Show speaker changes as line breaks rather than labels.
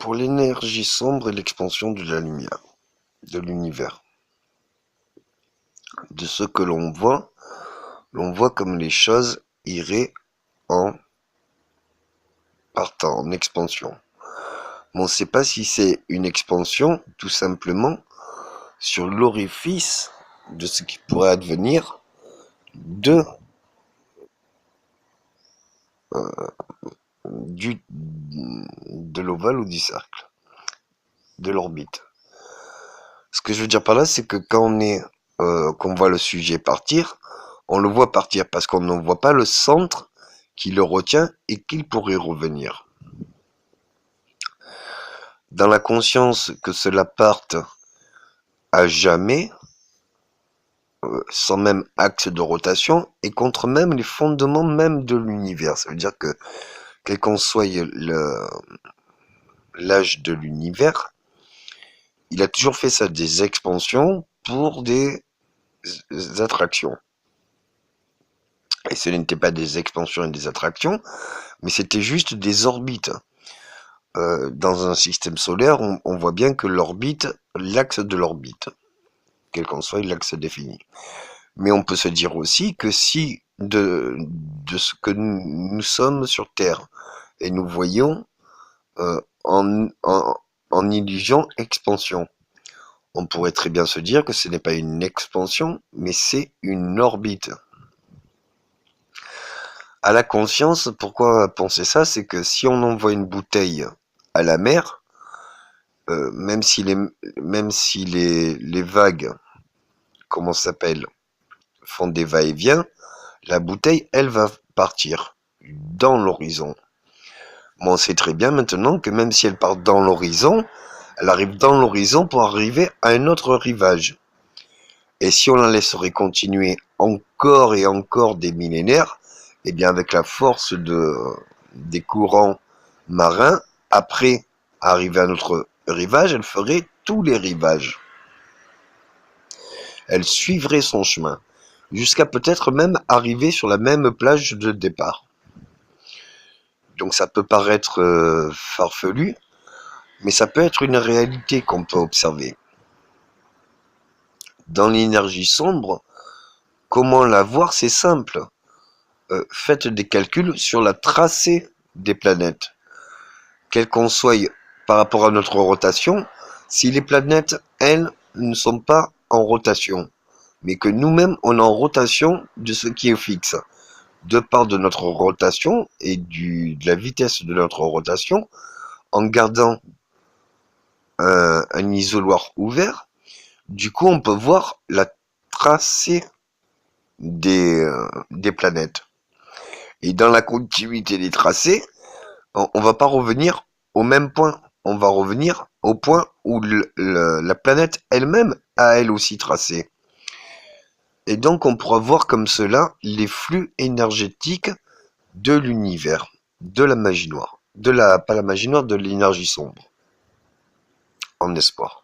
Pour l'énergie sombre et l'expansion de la lumière, de l'univers, de ce que l'on voit comme les choses iraient en partant, en expansion. Mais on ne sait pas si c'est une expansion, tout simplement, sur l'orifice de ce qui pourrait advenir de l'ovale ou du cercle, de l'orbite. Ce que je veux dire par là, c'est que quand qu'on voit le sujet partir, on le voit partir parce qu'on ne voit pas le centre qui le retient et qu'il pourrait revenir. Dans la conscience que cela parte à jamais, sans même axe de rotation, et contre même les fondements même de l'univers. Ça veut dire que, quel qu'en soit l'âge de l'univers, il a toujours fait ça, des expansions pour des attractions. Et ce n'était pas des expansions et des attractions, mais c'était juste des orbites. Dans un système solaire, on voit bien que l'orbite, l'axe de l'orbite, quel qu'en soit l'axe défini. Mais on peut se dire aussi que si de ce que nous sommes sur Terre, et nous voyons en illusion expansion, on pourrait très bien se dire que ce n'est pas une expansion, mais c'est une orbite. À la conscience, pourquoi penser ça? C'est que si on envoie une bouteille à la mer, même si les vagues, comment ça s'appelle, font des va-et-vient, la bouteille, elle va partir dans l'horizon. Mais on sait très bien maintenant que même si elle part dans l'horizon, elle arrive dans l'horizon pour arriver à un autre rivage. Et si on la laisserait continuer encore et encore des millénaires, eh bien avec la force des courants marins, après arriver à notre rivage, elle ferait tous les rivages. Elle suivrait son chemin, jusqu'à peut-être même arriver sur la même plage de départ. Donc ça peut paraître farfelu, mais ça peut être une réalité qu'on peut observer. Dans l'énergie sombre, comment la voir? C'est simple. Faites des calculs sur la tracée des planètes. Quelle qu'on soit par rapport à notre rotation, si les planètes, elles, ne sont pas en rotation, mais que nous-mêmes, on est en rotation de ce qui est fixe. De part de notre rotation et de la vitesse de notre rotation, en gardant un isoloir ouvert, du coup, on peut voir la tracée des planètes. Et dans la continuité des tracés, on va pas revenir au même point. On va revenir au point où la planète elle-même a elle aussi tracé. Et donc on pourra voir comme cela les flux énergétiques de l'univers, de la magie noire. Pas la magie noire, de l'énergie sombre. En espoir.